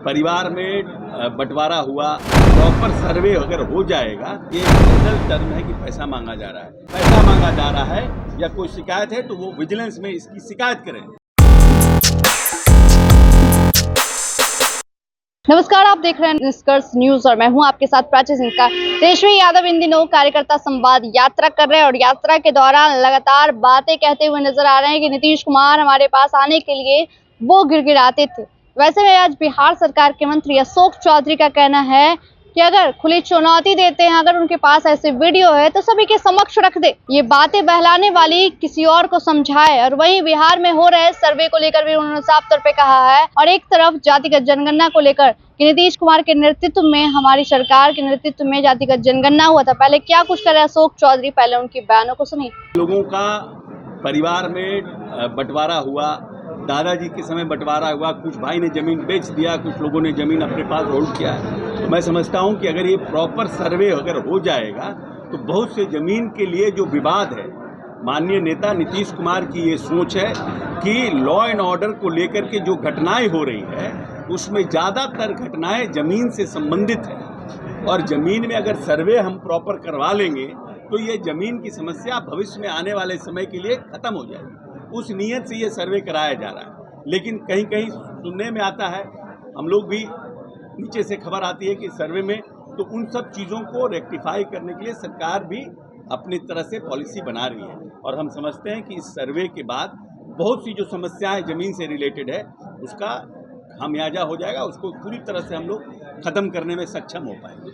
परिवार में बंटवारा हुआ, प्रॉपर सर्वे अगर हो जाएगा। ये जनरल टर्म है कि पैसा मांगा जा रहा है, पैसा मांगा जा रहा है या कोई शिकायत है तो वो विजिलेंस में इसकी शिकायत करें। नमस्कार, आप देख रहे हैं निष्कर्ष न्यूज और मैं हूं आपके साथ प्राची सिंह का। तेजस्वी यादव इन दिनों कार्यकर्ता संवाद यात्रा कर रहे हैं और यात्रा के दौरान लगातार बातें कहते हुए नजर आ रहे हैं कि नीतीश कुमार हमारे पास आने के लिए वो गिड़गिड़ाते थे। वैसे में आज बिहार सरकार के मंत्री अशोक चौधरी का कहना है कि अगर खुली चुनौती देते हैं, अगर उनके पास ऐसे वीडियो है तो सभी के समक्ष रख दे, ये बातें बहलाने वाली किसी और को समझाए। और वहीं बिहार में हो रहे सर्वे को लेकर भी उन्होंने साफ तौर पे कहा है। और एक तरफ जातिगत जनगणना को लेकर कि नीतीश कुमार के नेतृत्व में, हमारी सरकार के नेतृत्व में जातिगत जनगणना हुआ था। पहले क्या कुछ करे अशोक चौधरी, पहले उनकी बयानों को सुनिए। लोगों का परिवार में बंटवारा हुआ, दादाजी के समय बंटवारा हुआ, कुछ भाई ने जमीन बेच दिया, कुछ लोगों ने जमीन अपने पास होल्ड किया है। तो मैं समझता हूं कि अगर ये प्रॉपर सर्वे अगर हो जाएगा तो बहुत से जमीन के लिए जो विवाद है, माननीय नेता नीतीश कुमार की ये सोच है कि लॉ एंड ऑर्डर को लेकर के जो घटनाएं हो रही है उसमें ज़्यादातर घटनाएं जमीन से संबंधित है। और ज़मीन में अगर सर्वे हम प्रॉपर करवा लेंगे तो ये ज़मीन की समस्या भविष्य में आने वाले समय के लिए ख़त्म हो जाएगी। उस नीयत से ये सर्वे कराया जा रहा है। लेकिन कहीं कहीं सुनने में आता है, हम लोग भी नीचे से खबर आती है कि सर्वे में, तो उन सब चीज़ों को रेक्टिफाई करने के लिए सरकार भी अपनी तरह से पॉलिसी बना रही है। और हम समझते हैं कि इस सर्वे के बाद बहुत सी जो समस्याएं ज़मीन से रिलेटेड है उसका खामियाजा हो जाएगा, उसको पूरी तरह से हम लोग ख़त्म करने में सक्षम हो पाएंगे।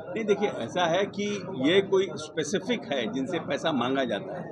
नहीं, देखिए, ऐसा है कि ये कोई स्पेसिफिक है जिनसे पैसा मांगा जाता है।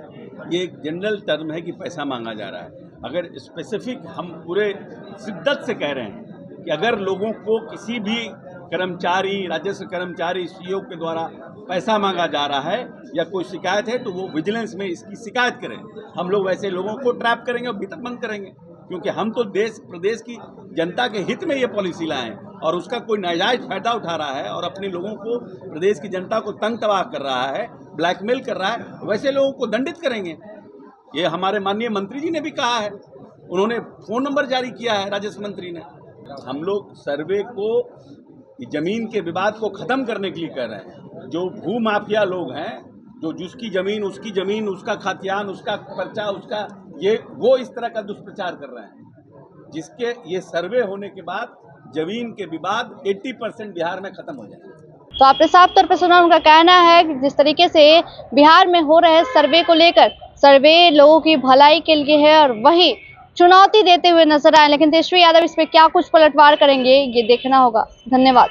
ये एक जनरल टर्म है कि पैसा मांगा जा रहा है। अगर स्पेसिफिक हम पूरे शिद्दत से कह रहे हैं कि अगर लोगों को किसी भी कर्मचारी, राजस्व कर्मचारी, सीओ के द्वारा पैसा मांगा जा रहा है या कोई शिकायत है तो वो विजिलेंस में इसकी शिकायत करें। हम लोग वैसे लोगों को ट्रैप करेंगे और भीतर बंद करेंगे, क्योंकि हम तो देश प्रदेश की जनता के हित में ये पॉलिसी लाए हैं। और उसका कोई नाजायज फायदा उठा रहा है और अपने लोगों को, प्रदेश की जनता को तंग तबाह कर रहा है, ब्लैकमेल कर रहा है, वैसे लोगों को दंडित करेंगे। ये हमारे माननीय मंत्री जी ने भी कहा है, उन्होंने फ़ोन नंबर जारी किया है राजस्व मंत्री ने। हम लोग सर्वे को, जमीन के विवाद को ख़त्म करने के लिए कर रहे हैं। जो भू माफिया लोग हैं, जो जिसकी ज़मीन उसकी ज़मीन, उसका खातियान, उसका पर्चा, उसका ये, वो इस तरह का दुष्प्रचार कर रहे हैं, जिसके ये सर्वे होने के बाद जमीन के विवाद 80% बिहार में ख़त्म हो जाएगा। तो आपने साफ तौर पे सुना, उनका कहना है कि जिस तरीके से बिहार में हो रहे सर्वे को लेकर, सर्वे लोगों की भलाई के लिए है और वही चुनौती देते हुए नजर आए। लेकिन तेजस्वी यादव इस पे क्या कुछ पलटवार करेंगे, ये देखना होगा। धन्यवाद।